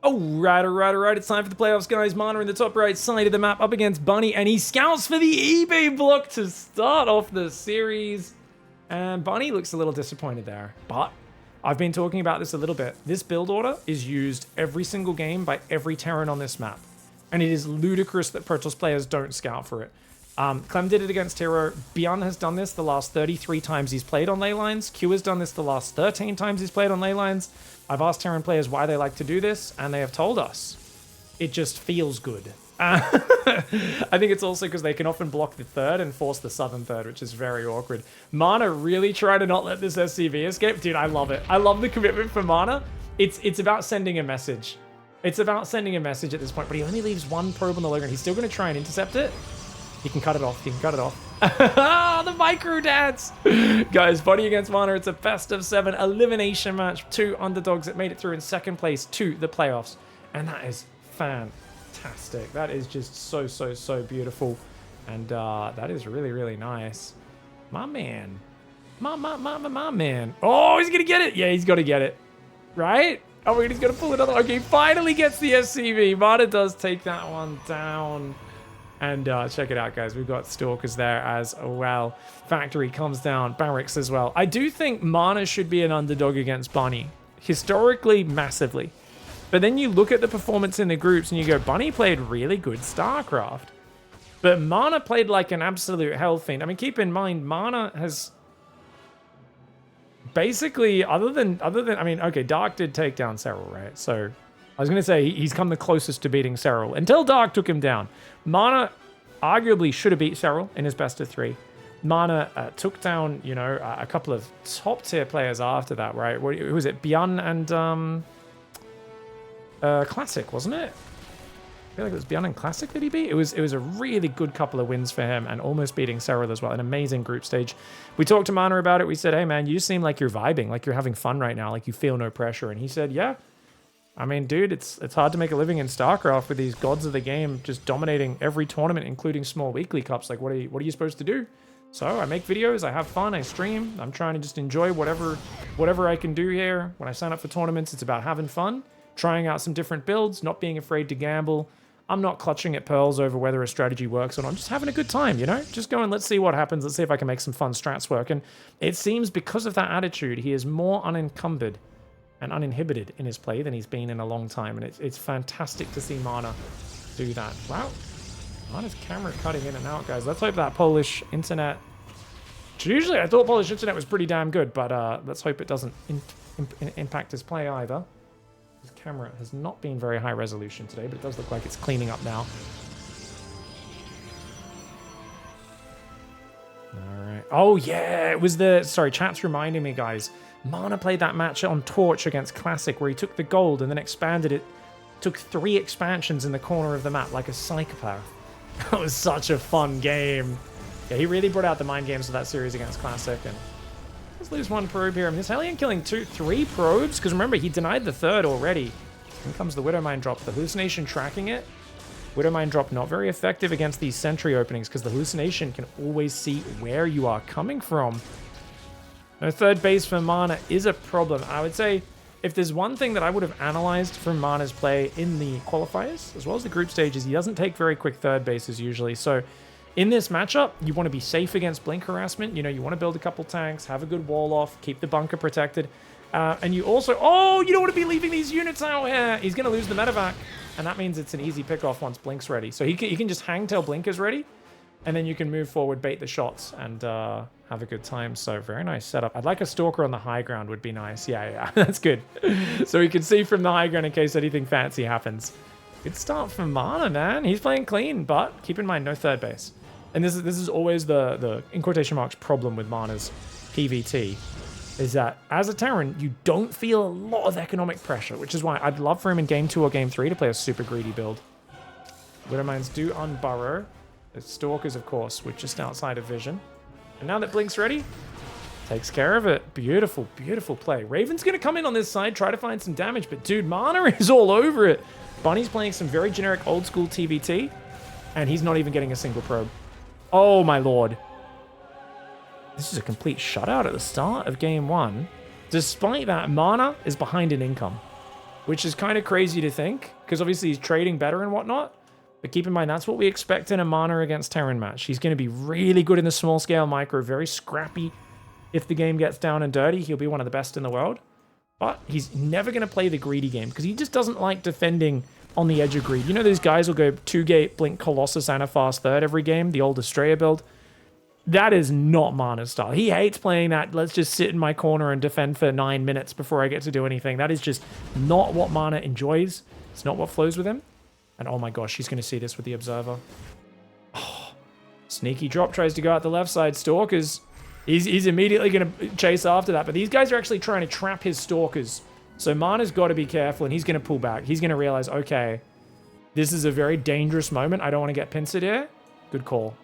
Alright. It's time for the playoffs, guys. Mana in the top right side of the map up against Bunny, and he scouts for the eBay block to start off the series. And Bunny looks a little disappointed there, but I've been talking about this a little bit. This build order is used every single game by every Terran on this map, and it is ludicrous that Protoss players don't scout for it. Clem did it against Hero. Beyond has done this the last 33 times he's played on ley lines. Q has done this the last 13 times he's played on ley lines. I've asked Terran players why they like to do this, and they have told us it just feels good. I think it's also because they can often block the third and force the southern third, which is very awkward. Mana really try to not let this SCV escape. Dude, I love it. I love the commitment for Mana. It's about sending a message. It's about sending a message at this point, but he only leaves one probe on the low ground. He's still going to try and intercept it. He can cut it off. The micro dance. Guys, Bunny against Mana. It's a best of 7 elimination match. 2 underdogs that made it through in second place to the playoffs. And that is fantastic. That is just so beautiful. And that is really nice. My man. My man. Oh, he's going to get it. Yeah, he's got to get it. Right? Oh my God, he's going to pull another. Okay, he finally gets the SCV. Mana does take that one down. And check it out, guys. We've got Stalkers there as well. Factory comes down. Barracks as well. I do think Mana should be an underdog against Bunny. Historically, massively. But then you look at the performance in the groups and you go, Bunny played really good StarCraft. But Mana played like an absolute hell fiend. I mean, keep in mind, Mana has basically, other than, I mean, okay, Dark did take down Serral, right? So I was going to say he's come the closest to beating Serral until Dark took him down. Mana arguably should have beat Serral in his best of 3. Mana took down, you know, a couple of top tier players after that, right? Who was it? Bjorn and Classic, wasn't it? I feel like it was Bjorn and Classic that he beat. It was a really good couple of wins for him and almost beating Serral as well. An amazing group stage. We talked to Mana about it. We said, hey man, you seem like you're vibing, like you're having fun right now, like you feel no pressure. And he said, yeah. I mean, dude, it's hard to make a living in StarCraft with these gods of the game just dominating every tournament, including small weekly cups. Like, what are you supposed to do? So I make videos, I have fun, I stream. I'm trying to just enjoy whatever I can do here. When I sign up for tournaments, it's about having fun, trying out some different builds, not being afraid to gamble. I'm not clutching at pearls over whether a strategy works or not. I'm just having a good time, you know? Just going, let's see what happens. Let's see if I can make some fun strats work. And it seems because of that attitude, he is more unencumbered and uninhibited in his play than he's been in a long time. And it's fantastic to see Mana do that. Wow. Mana's camera cutting in and out, guys. Let's hope that Polish internet... Usually I thought Polish internet was pretty damn good, but let's hope it doesn't impact his play either. His camera has not been very high resolution today, but it does look like it's cleaning up now. All right. Oh, yeah. It was the... Sorry, chat's reminding me, guys. Mana played that match on Torch against Classic where he took the gold and then expanded it. Took 3 expansions in the corner of the map like a psychopath. That was such a fun game. Yeah, he really brought out the mind games of that series against Classic. And let's lose 1 probe here. I mean, this Hellion killing 3 probes, because remember, he denied the 3rd already. Here comes the Widowmine drop. The Hallucination tracking it. Widowmine drop not very effective against these sentry openings because the Hallucination can always see where you are coming from. No 3rd base for Mana is a problem. I would say if there's one thing that I would have analyzed from Mana's play in the qualifiers, as well as the group stages, he doesn't take very quick 3rd bases usually. So in this matchup, you want to be safe against blink harassment. You know, you want to build a couple tanks, have a good wall off, keep the bunker protected. And you also, you don't want to be leaving these units out here. He's going to lose the medevac. And that means it's an easy pick-off once Blink's ready. So he can just hang till Blink is ready. And then you can move forward, bait the shots, and have a good time. So very nice setup. I'd like a Stalker on the high ground would be nice. Yeah, that's good. So we can see from the high ground in case anything fancy happens. Good start from Mana, man. He's playing clean, but keep in mind, no 3rd base. And this is always the in quotation marks, problem with Mana's PvT, is that as a Terran, you don't feel a lot of economic pressure, which is why I'd love for him in Game 2 or Game 3 to play a super greedy build. Widowmines do unburrow. The Stalkers, of course, were just outside of vision. And now that Blink's ready, takes care of it. Beautiful, beautiful play. Raven's going to come in on this side, try to find some damage, but dude, Mana is all over it. Bunny's playing some very generic old school TvT, and he's not even getting a single probe. Oh my lord. This is a complete shutout at the start of Game 1. Despite that, Mana is behind in income. which is kind of crazy to think, because obviously he's trading better and whatnot. But keep in mind, that's what we expect in a Mana against Terran match. He's going to be really good in the small scale micro, very scrappy. If the game gets down and dirty, he'll be one of the best in the world. But he's never going to play the greedy game, because he just doesn't like defending on the edge of greed. You know, these guys will go 2-gate, Blink Colossus, and a fast third every game, the old Estrella build. That is not Mana's style. He hates playing that, let's just sit in my corner and defend for 9 minutes before I get to do anything. That is just not what Mana enjoys. It's not what flows with him. And oh my gosh, he's going to see this with the Observer. Oh, sneaky drop, tries to go out the left side. Stalkers, he's immediately going to chase after that. But these guys are actually trying to trap his Stalkers. So Mana's got to be careful, and he's going to pull back. He's going to realize, okay, this is a very dangerous moment. I don't want to get pincered here. Good call.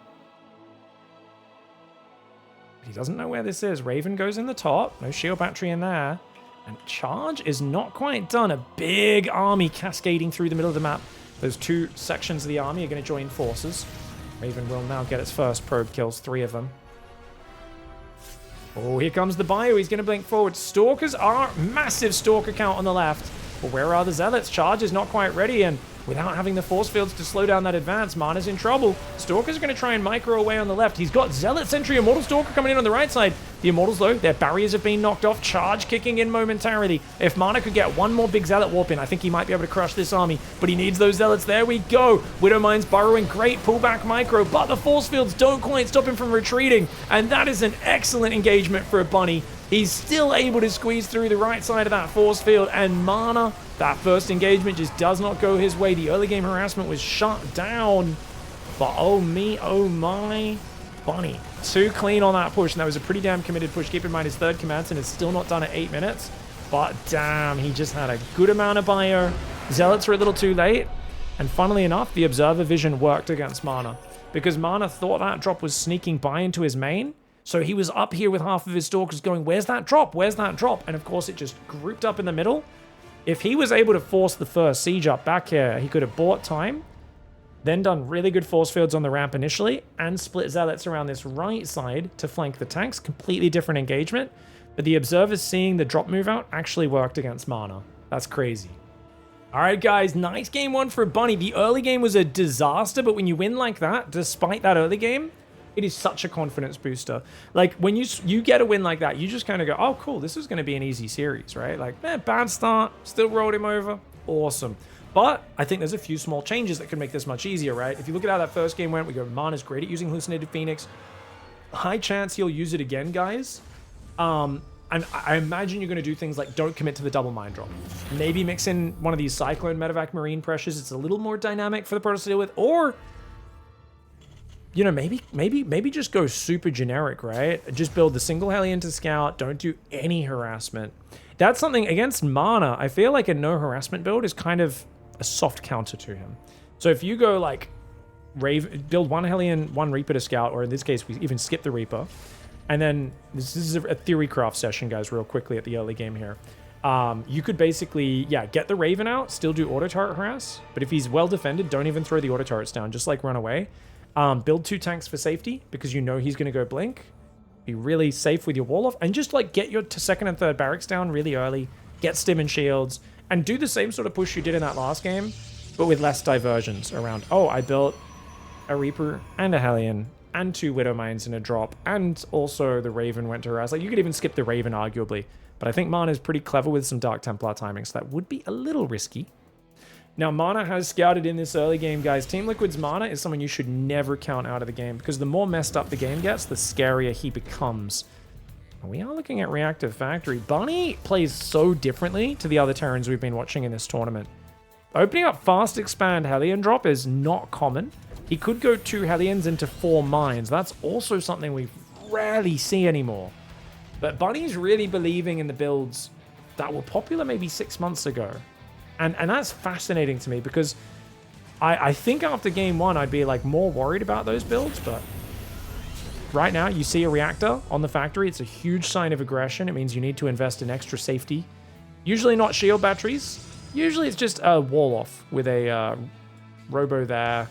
But he doesn't know where this is. Raven goes in the top. No shield battery in there. And charge is not quite done. A big army cascading through the middle of the map. Those two sections of the army are going to join forces. Raven will now get its first probe kills, 3 of them. Oh, here comes the bio. He's going to blink forward. Stalkers are massive Stalker count on the left. But where are the Zealots? Charge is not quite ready, and without having the force fields to slow down that advance, Mana's in trouble. Stalkers are going to try and micro away on the left. He's got Zealot Sentry, Immortal Stalker coming in on the right side. The Immortals, though, their barriers have been knocked off. Charge kicking in momentarily. If Mana could get one more big Zealot warp in, I think he might be able to crush this army. But he needs those Zealots. There we go. Widowmine's burrowing. Great pullback micro, but the force fields don't quite stop him from retreating. And that is an excellent engagement for a Bunny. He's still able to squeeze through the right side of that force field, and Mana, that first engagement just does not go his way. The early game harassment was shut down. But oh me, oh my, Bunny. Too clean on that push, and that was a pretty damn committed push. Keep in mind his third command center is still not done at 8 minutes. But damn, he just had a good amount of bio. Zealots were a little too late. And funnily enough, the Observer Vision worked against Mana, because Mana thought that drop was sneaking by into his main. So he was up here with half of his Stalkers going, where's that drop? Where's that drop? And of course, it just grouped up in the middle. If he was able to force the first siege up back here, he could have bought time, then done really good force fields on the ramp initially, and split Zealots around this right side to flank the tanks. Completely different engagement. But the Observers seeing the drop move out actually worked against Mana. That's crazy. All right, guys, nice game one for Bunny. The early game was a disaster, but when you win like that, despite that early game, it is such a confidence booster. Like, when you get a win like that, you just kind of go, oh, cool, this is going to be an easy series, right? Like, bad start, still rolled him over. Awesome. But I think there's a few small changes that could make this much easier, right? If you look at how that first game went, we go, Mana's great at using Hallucinated Phoenix. High chance he'll use it again, guys. And I imagine you're going to do things like don't commit to the double mind drop. Maybe mix in one of these Cyclone Medevac Marine pressures. It's a little more dynamic for the Protoss to deal with. Or, you know, maybe just go super generic, right? Just build the single Hellion to scout. Don't do any harassment. That's something against Mana. I feel like a no harassment build is kind of a soft counter to him. So if you go like build one Hellion, one Reaper to scout, or in this case, we even skip the Reaper. And then this is a theory craft session, guys, real quickly at the early game here. You could basically, yeah, get the Raven out, still do auto turret harass. But if he's well defended, don't even throw the auto turrets down. Just like run away. Build 2 tanks for safety, because you know he's going to go blink. Be really safe with your wall off, and just like get your second and third barracks down really early. Get stim and shields, and do the same sort of push you did in that last game, but with less diversions around. Oh, I built a Reaper and a Hellion and 2 Widow Mines in a drop, and also the Raven went to harass. Like, you could even skip the Raven, arguably. But I think Mana is pretty clever with some Dark Templar timing, so that would be a little risky. Now, Mana has scouted in this early game, guys. Team Liquid's Mana is someone you should never count out of the game, because the more messed up the game gets, the scarier he becomes. And we are looking at Reactive Factory. Bunny plays so differently to the other Terrans we've been watching in this tournament. Opening up Fast Expand Hellion drop is not common. He could go 2 Hellions into 4 mines. That's also something we rarely see anymore. But Bunny's really believing in the builds that were popular maybe 6 months ago. And that's fascinating to me, because I think after game 1, I'd be like more worried about those builds, but right now you see a reactor on the factory. It's a huge sign of aggression. It means you need to invest in extra safety. Usually not shield batteries. Usually it's just a wall off with a robo there.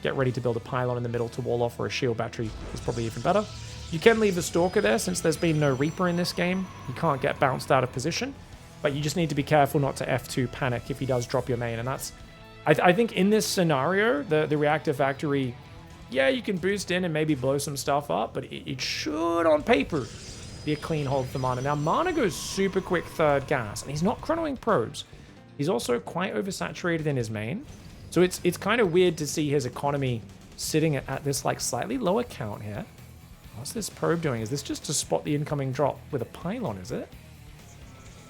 Get ready to build a pylon in the middle to wall off, or a shield battery is probably even better. You can leave the Stalker there since there's been no Reaper in this game. You can't get bounced out of position. but you just need to be careful not to F2 panic if he does drop your main. And that's, I think in this scenario, the reactor factory, yeah, you can boost in and maybe blow some stuff up, but it should, on paper, be a clean hold for Mana. Now, Mana goes super quick third gas, and he's not chronoing probes. He's also quite oversaturated in his main. So it's kind of weird to see his economy sitting at this like slightly lower count here. What's this probe doing? Is this just to spot the incoming drop with a pylon, is it?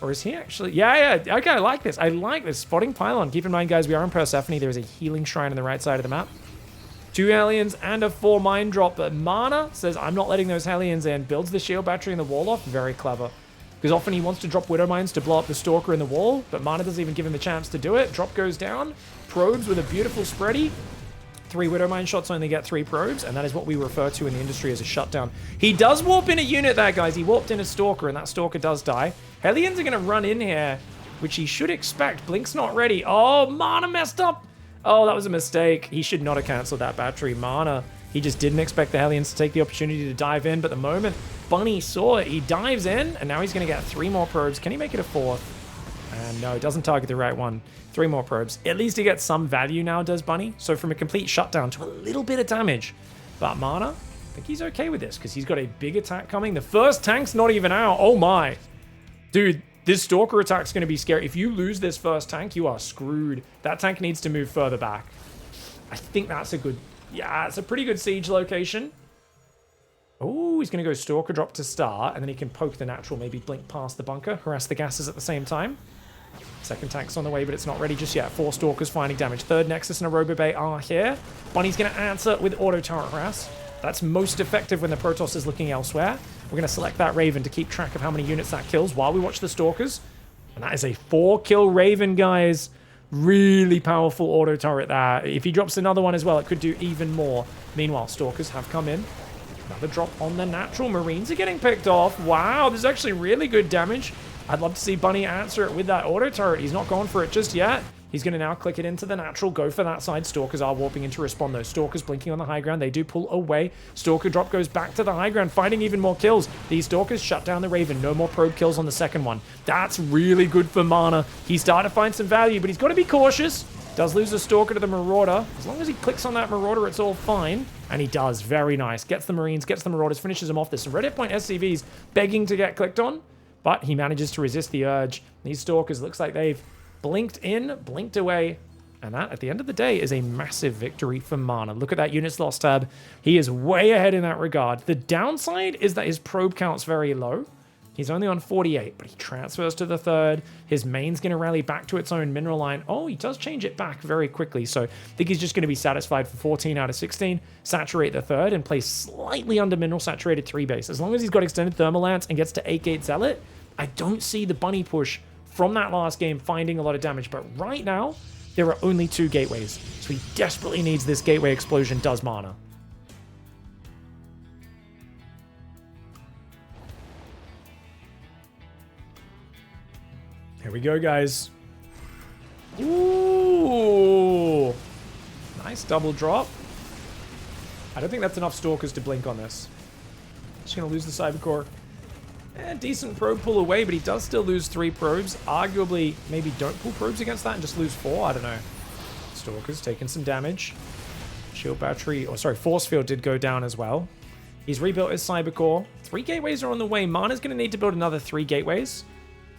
Or is he actually... Yeah, okay, I like this. I like this. Spotting pylon. Keep in mind, guys, we are in Persephone. There is a healing shrine on the right side of the map. 2 Hellions and a 4 mine drop. But Mana says, I'm not letting those Hellions in. Builds the shield battery and the wall off. Very clever. Because often he wants to drop Widow Mines to blow up the Stalker in the wall, but Mana doesn't even give him the chance to do it. Drop goes down. Probes with a beautiful spready. 3 Widow Mine shots only get 3 probes, and that is what we refer to in the industry as a shutdown. He does warp in a unit there, guys. He warped in a Stalker, and that Stalker does die. Hellions are going to run in here, which he should expect. Blink's not ready. Oh, Mana messed up. Oh, that was a mistake. He should not have canceled that battery. Mana, he just didn't expect the Hellions to take the opportunity to dive in, but the moment Bunny saw it, he dives in, and now he's going to get 3 more probes. Can he make it a 4th? And no, it doesn't target the right one. 3 more probes. At least he gets some value now, does Bunny. So from a complete shutdown to a little bit of damage. But Mana, I think he's okay with this because he's got a big attack coming. The first tank's not even out. Oh my. Dude, this Stalker attack's going to be scary. If you lose this first tank, you are screwed. That tank needs to move further back. I think that's a good... Yeah, it's a pretty good siege location. Oh, he's going to go Stalker drop to start, and then he can poke the natural, maybe blink past the bunker, harass the gases at the same time. Second tank's on the way, but it's not ready just yet. 4 Stalkers finding damage. Third Nexus and a Robobay are here. Bunny's going to answer with auto turret harass. That's most effective when the Protoss is looking elsewhere. We're going to select that Raven to keep track of how many units that kills while we watch the Stalkers. And that is a 4-kill Raven, guys. Really powerful auto turret there. If he drops another one as well, it could do even more. Meanwhile, Stalkers have come in. Another drop on the natural. Marines are getting picked off. Wow, this is actually really good damage. I'd love to see Bunny answer it with that auto turret. He's not going for it just yet. He's going to now click it into the natural, go for that side. Stalkers are warping in to respond, though. Stalkers blinking on the high ground. They do pull away. Stalker drop goes back to the high ground, finding even more kills. These Stalkers shut down the Raven. No more probe kills on the second one. That's really good for Mana. He's starting to find some value, but he's got to be cautious. Does lose a Stalker to the Marauder. As long as he clicks on that Marauder, it's all fine. And he does. Very nice. Gets the Marines, gets the Marauders, finishes them off. There's some red hit point SCVs begging to get clicked on, but he manages to resist the urge. These Stalkers, looks like they've blinked in, blinked away, and that, at the end of the day, is a massive victory for Mana. Look at that units lost tab. He is way ahead in that regard. The downside is that his probe count's very low. He's only on 48, but he transfers to the third. His main's going to rally back to its own mineral line. Oh, he does change it back very quickly, so I think he's just going to be satisfied for 14 out of 16, saturate the third, and play slightly under mineral saturated 3 base. As long as he's got extended thermal lance and gets to 8-gate zealot, I don't see the bunny push from that last game finding a lot of damage. But right now, there are only 2 gateways, so he desperately needs this gateway explosion, does Mana. Here we go, guys. Ooh. Nice double drop. I don't think that's enough Stalkers to blink on this. Just going to lose the Cybercore. Decent probe pull away, but he does still lose 3 probes. Arguably, maybe don't pull probes against that and just lose 4. I don't know. Stalkers taking some damage. Shield battery, or sorry, force field did go down as well. He's rebuilt his Cybercore. 3 gateways are on the way. Mana's going to need to build another 3 gateways.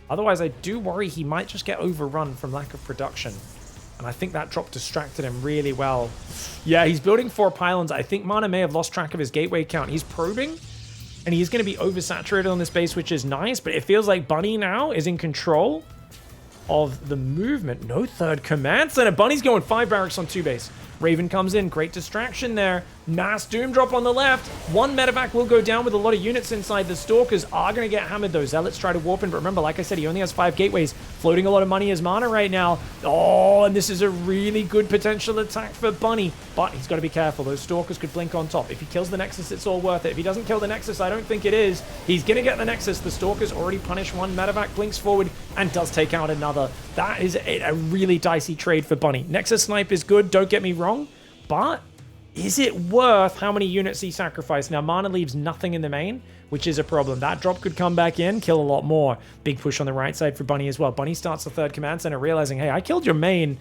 Otherwise, I do worry he might just get overrun from lack of production. And I think that drop distracted him really well. Yeah, he's building 4 pylons. I think Mana may have lost track of his gateway count. He's probing, and he's going to be oversaturated on this base, which is nice. But it feels like Bunny now is in control of the movement. No third command center. Bunny's going 5 barracks on 2 base. Raven comes in. Great distraction there. Mass Doom drop on the left. 1 medevac will go down with a lot of units inside. The Stalkers are going to get hammered, though. Zealots try to warp in, but remember, like I said, he only has 5 gateways. Floating a lot of money as Mana right now. Oh, and this is a really good potential attack for Bunny, but he's got to be careful. Those Stalkers could blink on top. If he kills the Nexus, it's all worth it. If he doesn't kill the Nexus, I don't think it is. He's going to get the Nexus. The Stalkers already punish 1 medevac, blinks forward, and does take out another. That is a really dicey trade for Bunny. Nexus snipe is good, don't get me wrong, but Is it worth how many units he sacrificed? Now, Mana leaves nothing in the main, which is a problem. That drop could come back in, kill a lot more. Big push on the right side for Bunny as well. Bunny starts the third command center, realizing, hey, I killed your main.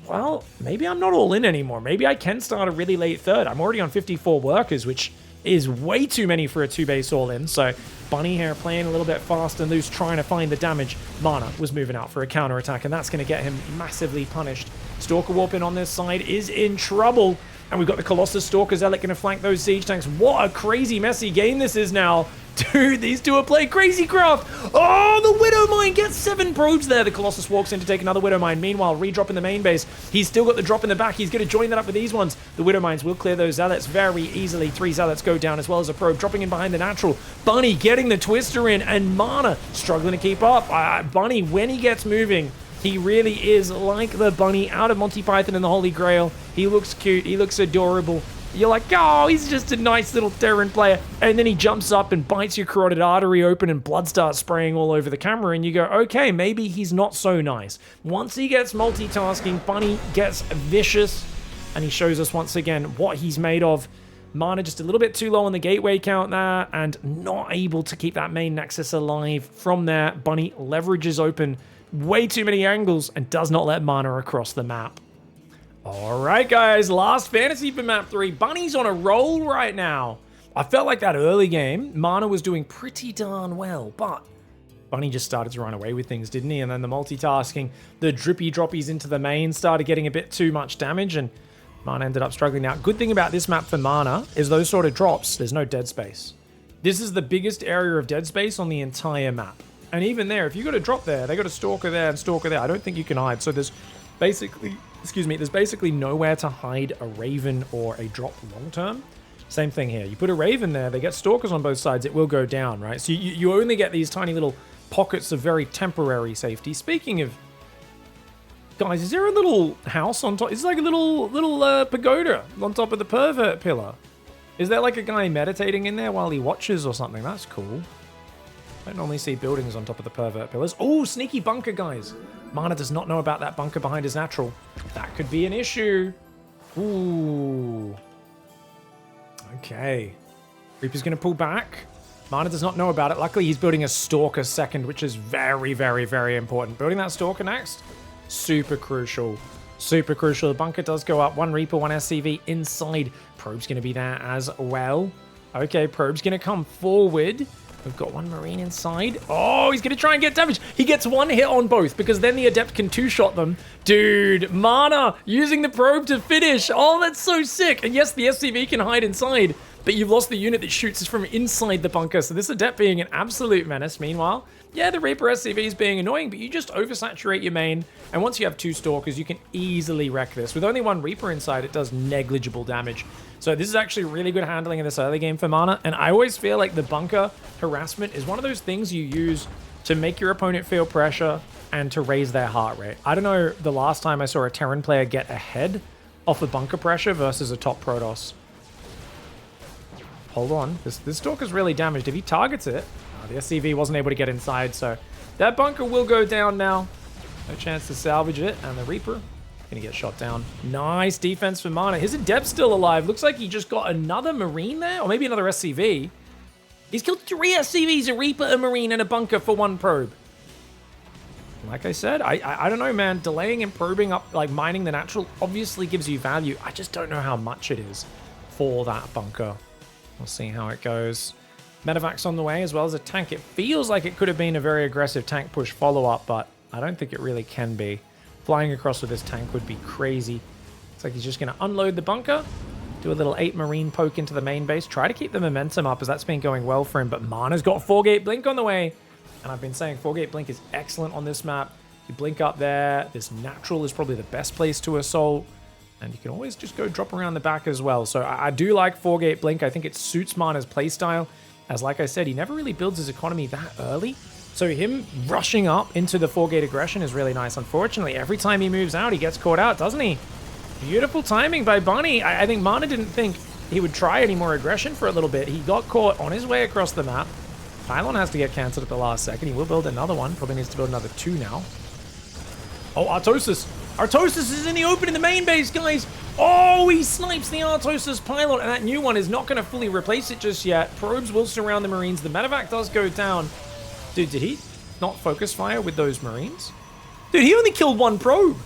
Well, maybe I'm not all in anymore. Maybe I can start a really late third. I'm already on 54 workers, which is way too many for a 2-base all-in. So Bunny here playing a little bit fast and loose, trying to find the damage. Mana was moving out for a counter-attack, and that's going to get him massively punished. Stalker warping on this side is in trouble. And we've got the Colossus Stalker Zealot going to flank those siege tanks. What a crazy, messy game this is now. Dude, these two are playing crazy craft. Oh, the Widow Mine gets 7 probes there. The Colossus walks in to take another Widow Mine. Meanwhile, redrop in the main base. He's still got the drop in the back. He's going to join that up with these ones. The Widow Mines will clear those Zealots very easily. 3 Zealots go down as well as a probe. Dropping in behind the natural. Bunny getting the Twister in. And Mana struggling to keep up. Bunny, when he gets moving, he really is like the bunny out of Monty Python and the Holy Grail. He looks cute. He looks adorable. You're like, oh, he's just a nice little Terran player. And then he jumps up and bites your carotid artery open and blood starts spraying all over the camera. And you go, okay, maybe he's not so nice. Once he gets multitasking, Bunny gets vicious. And he shows us once again what he's made of. Mana just a little bit too low on the gateway count there. And not able to keep that main Nexus alive. From there, Bunny leverages open way too many angles and does not let Mana across the map. All right, guys, last fantasy for map 3. Bunny's on a roll right now. I felt like that early game, Mana was doing pretty darn well, but Bunny just started to run away with things, didn't he? And then the multitasking, the drippy droppies into the main started getting a bit too much damage, and Mana ended up struggling. Now, good thing about this map for Mana is those sort of drops, there's no dead space. This is the biggest area of dead space on the entire map. And even there, if you got a drop there, they got a Stalker there and Stalker there. I don't think you can hide. So there's basically, there's basically nowhere to hide a Raven or a drop long term. Same thing here. You put a Raven there, they get Stalkers on both sides, it will go down, right? So you only get these tiny little pockets of very temporary safety. Speaking of, guys, is there a little house on top? Is it like a little pagoda on top of the pervert pillar? Is there like a guy meditating in there while he watches or something? That's cool. I don't normally see buildings on top of the pervert pillars. Oh, sneaky bunker, guys. Mana does not know about that bunker behind his natural. That could be an issue. Ooh. Okay. Reaper's going to pull back. Mana does not know about it. Luckily, he's building a Stalker second, which is very, very, very important. Building that Stalker next, super crucial. Super crucial. The bunker does go up. 1 Reaper, 1 SCV inside. Probe's going to be there as well. Okay, Probe's going to come forward. We've got 1 Marine inside. Oh, he's going to try and get damage. He gets 1 hit on both because then the Adept can 2-shot them. Dude, Mana using the probe to finish. Oh, that's so sick. And yes, the SCV can hide inside, but you've lost the unit that shoots from inside the bunker. So this Adept being an absolute menace. Meanwhile, yeah, the Reaper SCV is being annoying, but you just oversaturate your main. And once you have 2 Stalkers, you can easily wreck this. With only 1 Reaper inside, it does negligible damage. So this is actually really good handling in this early game for Mana. And I always feel like the bunker harassment is one of those things you use to make your opponent feel pressure and to raise their heart rate. I don't know the last time I saw a Terran player get ahead off the bunker pressure versus a top Protoss. Hold on. This Stalker's really damaged. If he targets it, the SCV wasn't able to get inside, so that bunker will go down now. No chance to salvage it, and the Reaper gonna get shot down. Nice defense for Mana. His Adept's still alive. Looks like he just got another Marine there, or maybe another SCV. He's killed 3 SCVs, a Reaper, a Marine, and a bunker for 1 probe. Like I said, I don't know, man. Delaying and probing up, like mining the natural, obviously gives you value. I just don't know how much it is for that bunker. We'll see how it goes. Medevac's on the way, as well as a tank. It feels like it could have been a very aggressive tank push follow-up, but I don't think it really can be. Flying across with this tank would be crazy. Looks like he's just going to unload the bunker, do a little 8 Marine poke into the main base, try to keep the momentum up, as that's been going well for him. But Mana's got 4-gate blink on the way. And I've been saying 4-gate blink is excellent on this map. You blink up there. This natural is probably the best place to assault. And you can always just go drop around the back as well. So I do like 4-gate blink. I think it suits Mana's playstyle. As like I said, he never really builds his economy that early. So him rushing up into the 4-gate aggression is really nice. Unfortunately, every time he moves out, he gets caught out, doesn't he? Beautiful timing by Bunny. I think Mana didn't think he would try any more aggression for a little bit. He got caught on his way across the map. Pylon has to get cancelled at the last second. He will build another one. Probably needs to build another 2 now. Oh, Artosis. Artosis is in the open in the main base, guys. Oh, he snipes the Artosis pylon, and that new one is not going to fully replace it just yet. Probes will surround the Marines. The medevac does go down. Dude, did he not focus fire with those Marines? Dude, he only killed one probe.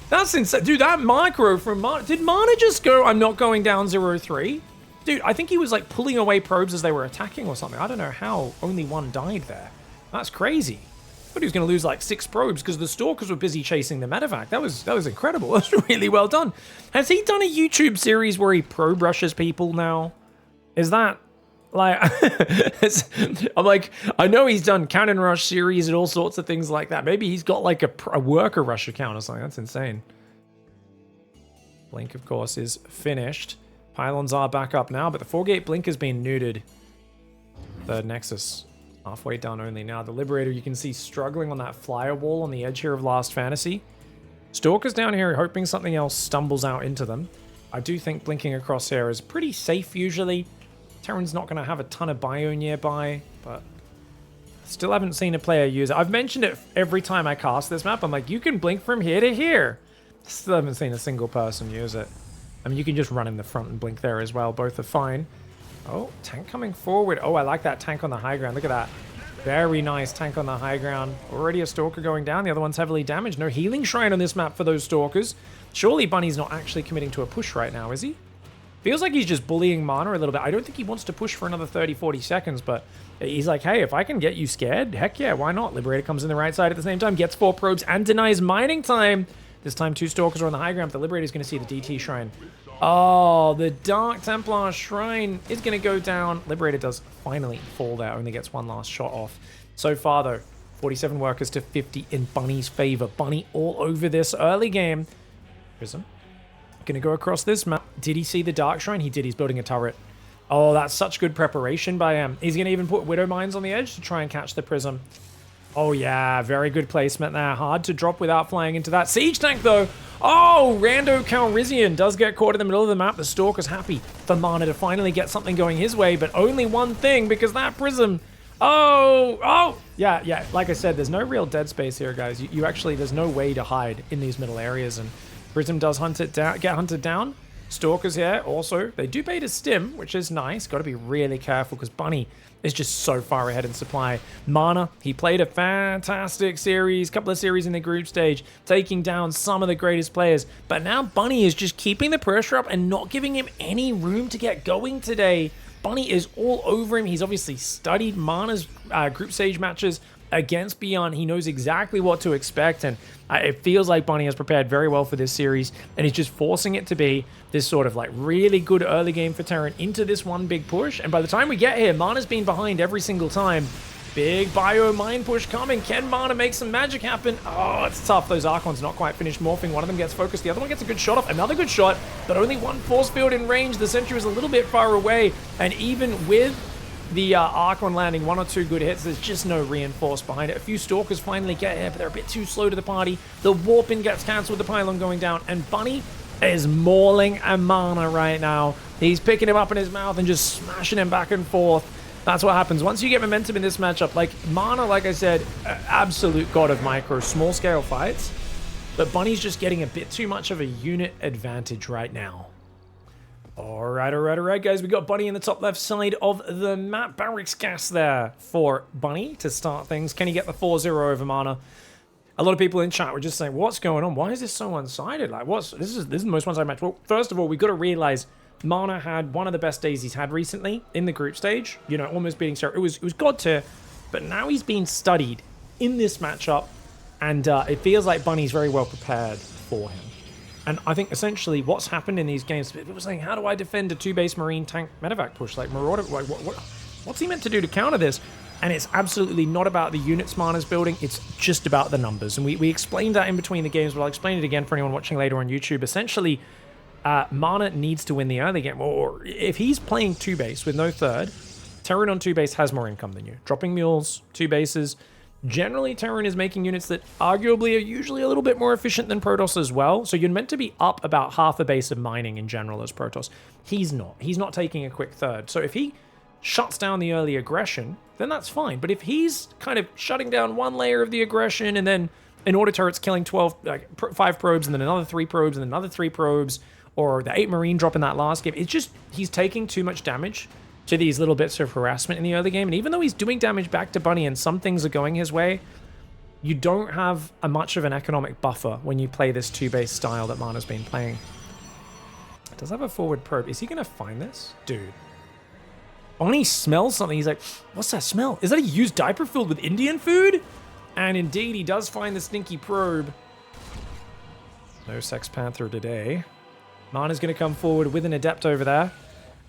That's insane. Dude, that micro from Mana. Did Mana just go, I'm not going down 0-3? Dude, I think he was like pulling away probes as they were attacking or something. I don't know how only one died there. That's crazy. I thought he was going to lose like 6 probes because the Stalkers were busy chasing the medevac. That was incredible. That was really well done. Has he done a YouTube series where he probe rushes people now? Is that like... I'm like, I know he's done cannon rush series and all sorts of things like that. Maybe he's got like a worker rush account or something. That's insane. Blink, of course, is finished. Pylons are back up now, but the 4-gate blink has been neutered. Third Nexus halfway done only now. The Liberator, you can see struggling on that flyer wall on the edge here of Last Fantasy. Stalkers down here hoping something else stumbles out into them. I do think blinking across here is pretty safe usually. Terran's not going to have a ton of bio nearby, but still haven't seen a player use it. I've mentioned it every time I cast this map. I'm like, you can blink from here to here. Still haven't seen a single person use it. I mean, you can just run in the front and blink there as well. Both are fine. Oh, tank coming forward. Oh, I like that tank on the high ground. Look at that. Very nice tank on the high ground. Already a Stalker going down. The other one's heavily damaged. No healing shrine on this map for those Stalkers. Surely Bunny's not actually committing to a push right now, is he? Feels like he's just bullying Mana a little bit. I don't think he wants to push for another 30, 40 seconds, but he's like, hey, if I can get you scared, heck yeah, why not? Liberator comes in the right side at the same time, gets 4 probes, and denies mining time. This time, 2 Stalkers are on the high ground. The Liberator's going to see the DT shrine. Oh, the Dark Templar shrine is going to go down. Liberator does finally fall there. Only gets 1 last shot off. So far, though, 47 workers to 50 in Bunny's favor. Bunny all over this early game. Prism. Going to go across this map. Did he see the Dark Shrine? He did. He's building a turret. Oh, that's such good preparation by him. He's going to even put Widow Mines on the edge to try and catch the Prism. Oh, yeah. Very good placement there. Hard to drop without flying into that. Siege tank, though. Oh, Rando Calrissian does get caught in the middle of the map. The Stalker's happy for Mana to finally get something going his way, but only one thing because that Prism... Oh! Yeah. Like I said, there's no real dead space here, guys. You actually... There's no way to hide in these middle areas, and Prism does get hunted down. Stalkers here also. They do bait a stim, which is nice. Got to be really careful because Bunny is just so far ahead in supply. Mana, he played a fantastic series, couple of series in the group stage, taking down some of the greatest players. But now Bunny is just keeping the pressure up and not giving him any room to get going today. Bunny is all over him. He's obviously studied Mana's group stage matches against Beyond. He knows exactly what to expect, and it feels like Bunny has prepared very well for this series, and he's just forcing it to be this sort of like really good early game for Terran into this one big push. And by the time we get here, Mana's been behind every single time. Big bio mine push coming. Can Mana make some magic happen? Oh, it's tough. Those Archons not quite finished morphing. One of them gets focused. The other one gets a good shot off. Another good shot, but only one force field in range. The Sentry is a little bit far away, and even with the Archon landing 1 or 2 good hits, there's just no reinforce behind it. A few Stalkers finally get here, but they're a bit too slow to the party. The warping gets cancelled with the pylon going down, and Bunny is mauling a Mana right now. He's picking him up in his mouth and just smashing him back and forth. That's what happens. Once you get momentum in this matchup, like Mana, like I said, absolute god of micro, small scale fights, but Bunny's just getting a bit too much of a unit advantage right now. All right, guys. We got Bunny in the top left side of the map. Barracks gas there for Bunny to start things. Can he get the 4-0 over Mana? A lot of people in chat were just saying, what's going on? Why is this so one-sided? Like, this is the most one-sided match. Well, first of all, we've got to realize Mana had one of the best days he's had recently in the group stage. You know, almost beating Sarah. It was god tier, but now he's being studied in this matchup, and it feels like Bunny's very well prepared for him. And I think essentially what's happened in these games, people were saying, how do I defend a 2-base Marine tank medevac push? Like, Marauder, like, what's he meant to do to counter this? And it's absolutely not about the units Mana's building, it's just about the numbers. And we explained that in between the games, but I'll explain it again for anyone watching later on YouTube. Essentially, Mana needs to win the early game. Or if he's playing 2-base with no third, Terran on 2-base has more income than you. Dropping mules, 2 bases. Generally, Terran is making units that arguably are usually a little bit more efficient than Protoss as well. So you're meant to be up about half a base of mining in general as Protoss. He's not. He's not taking a quick third. So if he shuts down the early aggression, then that's fine. But if he's kind of shutting down one layer of the aggression and then an auto turret's killing 12, like 5 probes, and then another 3 probes, and then another 3 probes, or the 8 Marine drop in that last game. It's just, he's taking too much damage to these little bits of harassment in the early game, and even though he's doing damage back to Bunny and some things are going his way, you don't have a much of an economic buffer when you play this 2-base style that Mana's been playing. It does have a forward probe. Is he going to find this? Dude. Bunny smells something. He's like, what's that smell? Is that a used diaper filled with Indian food? And indeed, he does find the stinky probe. No Sex Panther today. Mana's going to come forward with an Adept over there.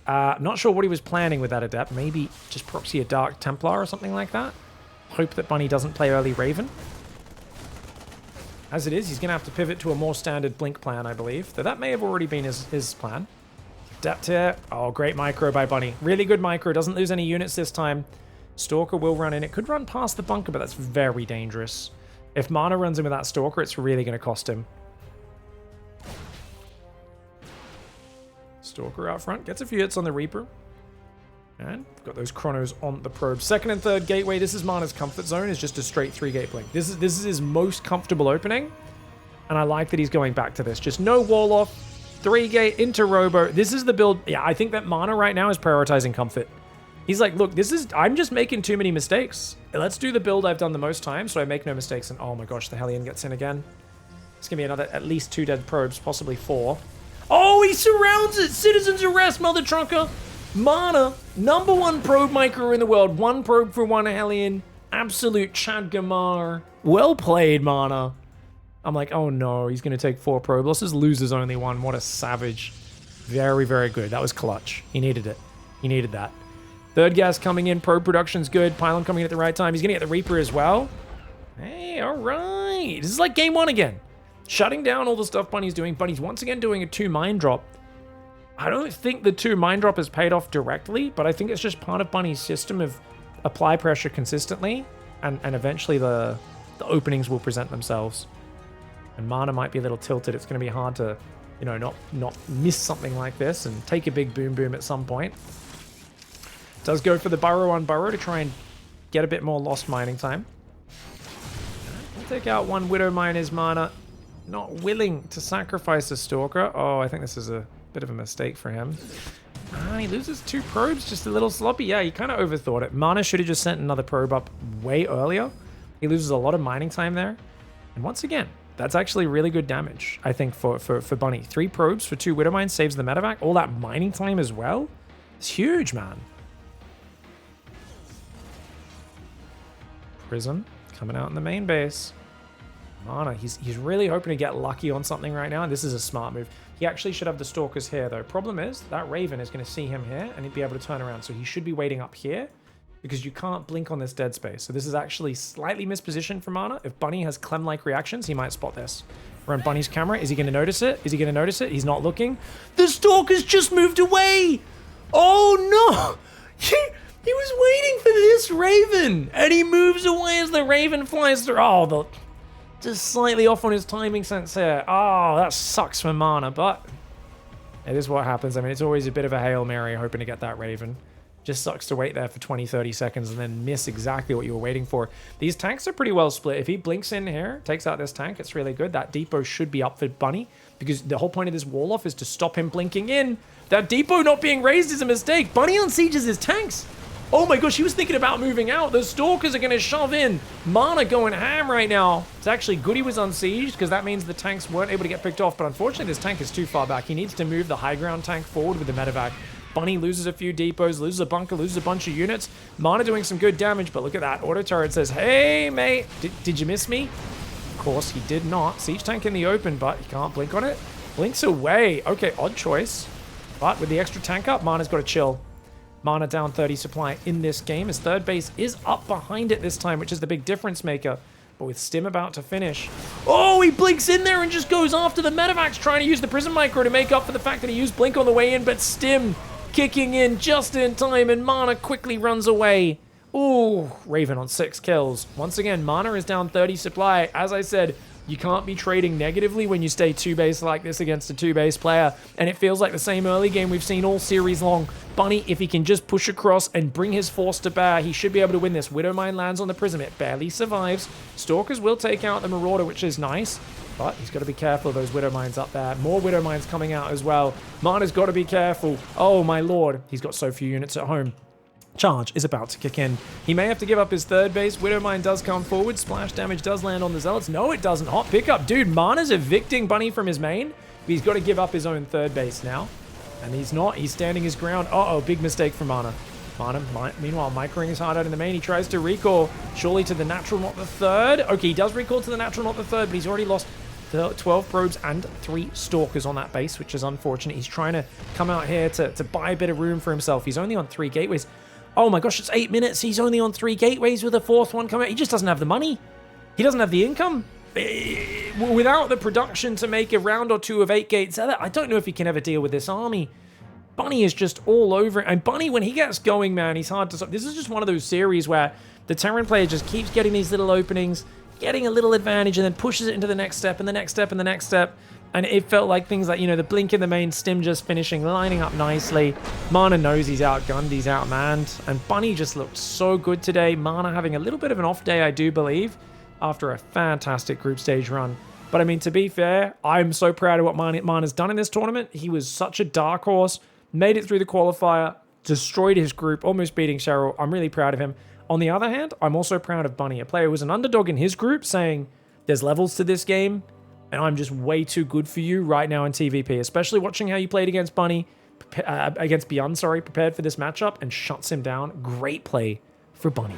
Not sure what he was planning with that Adept. Maybe just proxy a Dark Templar or something like that. Hope that Bunny doesn't play early Raven. As it is, he's going to have to pivot to a more standard Blink plan, I believe. Though that may have already been his plan. Adept here. Oh, great micro by Bunny. Really good micro. Doesn't lose any units this time. Stalker will run in. It could run past the bunker, but that's very dangerous. If Mana runs in with that Stalker, it's really going to cost him. Stalker out front. Gets a few hits on the Reaper. And got those chronos on the probe. Second and third gateway. This is Mana's comfort zone. Is just a straight 3-gate blink. This is his most comfortable opening. And I like that he's going back to this. Just no wall off. 3-gate into Robo. This is the build. Yeah, I think that Mana right now is prioritizing comfort. He's like, look, I'm just making too many mistakes. Let's do the build I've done the most times so I make no mistakes. And oh my gosh, the Hellion gets in again. It's going to be another, at least 2 dead probes, possibly 4. Oh, he surrounds it! Citizen's arrest, mother trunker! Mana, #1 probe micro in the world. 1 probe for 1 Hellion. Absolute Chad Gamar. Well played, Mana. I'm like, oh no, he's going to take 4 probe losses. Loses only 1. What a savage. Very, very good. That was clutch. He needed it. He needed that. Third gas coming in. Probe production's good. Pylon coming in at the right time. He's going to get the Reaper as well. Hey, all right. This is like game 1 again. Shutting down all the stuff Bunny's doing. Bunny's once again doing a 2 Mind Drop. I don't think the 2 Mind Drop has paid off directly, but I think it's just part of Bunny's system of apply pressure consistently, and eventually the openings will present themselves. And Mana might be a little tilted. It's going to be hard to, you know, not miss something like this and take a big boom at some point. Does go for the burrow on burrow to try and get a bit more lost mining time. We'll take out 1 Widow Mine is Mana. Not willing to sacrifice a Stalker. Oh, I think this is a bit of a mistake for him. He loses 2 probes, just a little sloppy. Yeah, he kind of overthought it. Mana should have just sent another probe up way earlier. He loses a lot of mining time there. And once again, that's actually really good damage, I think, for Bunny. 3 probes for 2 Widow Mines saves the medevac. All that mining time as well. It's huge, man. Prism coming out in the main base. Mana, he's really hoping to get lucky on something right now, and this is a smart move. He actually should have the Stalkers here, though. Problem is, that Raven is going to see him here, and he'd be able to turn around, so he should be waiting up here, because you can't blink on this dead space. So this is actually slightly mispositioned for Mana. If Bunny has Clem-like reactions, he might spot this. We're on Bunny's camera. Is he going to notice it? Is he going to notice it? He's not looking. The Stalker's just moved away! Oh, no! He was waiting for this Raven, and he moves away as the Raven flies through. Oh, just slightly off on his timing sense here. Oh, that sucks for Mana, but it is what happens. I mean, it's always a bit of a Hail Mary hoping to get that Raven. Just sucks to wait there for 20, 30 seconds and then miss exactly what you were waiting for. These tanks are pretty well split. If he blinks in here, takes out this tank, it's really good. That depot should be up for Bunny, because the whole point of this wall off is to stop him blinking in. That depot not being raised is a mistake. Bunny unsieges his tanks. Oh my gosh, he was thinking about moving out. The Stalkers are going to shove in. Mana going ham right now. It's actually good he was unsieged, because that means the tanks weren't able to get picked off. But unfortunately, this tank is too far back. He needs to move the high ground tank forward with the medevac. Bunny loses a few depots, loses a bunker, loses a bunch of units. Mana doing some good damage, but look at that. Auto turret says, hey, mate, did you miss me? Of course, he did not. Siege tank in the open, but he can't blink on it. Blinks away. Okay, odd choice. But with the extra tank up, Mana's got to chill. Mana down 30 supply in this game. His third base is up behind it this time, which is the big difference maker. But with Stim about to finish. Oh, he blinks in there and just goes after the medevacs, trying to use the Prism Micro to make up for the fact that he used Blink on the way in, but Stim kicking in just in time, and Mana quickly runs away. Ooh, Raven on 6 kills. Once again, Mana is down 30 supply. As I said, You can't be trading negatively when you stay 2-base like this against a 2-base player. And it feels like the same early game we've seen all series long. Bunny, if he can just push across and bring his force to bear, he should be able to win this. Widowmine lands on the Prism. It barely survives. Stalkers will take out the Marauder, which is nice. But he's got to be careful of those Widow Mines up there. More Widow Mines coming out as well. Mana's got to be careful. Oh, my lord. He's got so few units at home. Charge is about to kick in. He may have to give up his 3rd base. Widowmine does come forward. Splash damage does land on the Zealots. No, it doesn't. Hot pickup. Dude, Mana's evicting Bunny from his main. But he's got to give up his own 3rd base now. And he's not. He's standing his ground. Uh-oh, big mistake from Mana. Mana, meanwhile, microing his hard out in the main. He tries to recall, surely to the natural, not the 3rd. Okay, he does recall to the natural, not the 3rd, but he's already lost 12 probes and 3 stalkers on that base, which is unfortunate. He's trying to come out here to buy a bit of room for himself. He's only on 3 gateways. Oh my gosh, it's 8 minutes. He's only on 3 gateways with a 4th one coming out. He just doesn't have the money. He doesn't have the income. Without the production to make a round or 2 of 8 gates, I don't know if he can ever deal with this army. Bunny is just all over it. And Bunny, when he gets going, man, he's hard to stop. This is just one of those series where the Terran player just keeps getting these little openings, getting a little advantage, and then pushes it into the next step, and the next step, and the next step. And it felt like things like, you know, the blink in the main, Stim just finishing, lining up nicely. Mana knows he's outgunned, he's outmanned. And Bunny just looked so good today. Mana having a little bit of an off day, I do believe, after a fantastic group stage run. But I mean, to be fair, I'm so proud of what Mana's done in this tournament. He was such a dark horse, made it through the qualifier, destroyed his group, almost beating Cheryl. I'm really proud of him. On the other hand, I'm also proud of Bunny, a player who was an underdog in his group, saying, there's levels to this game, and I'm just way too good for you right now in TVP, especially watching how you played against Bunny, against Beyond, sorry, prepared for this matchup, and shuts him down. Great play for Bunny.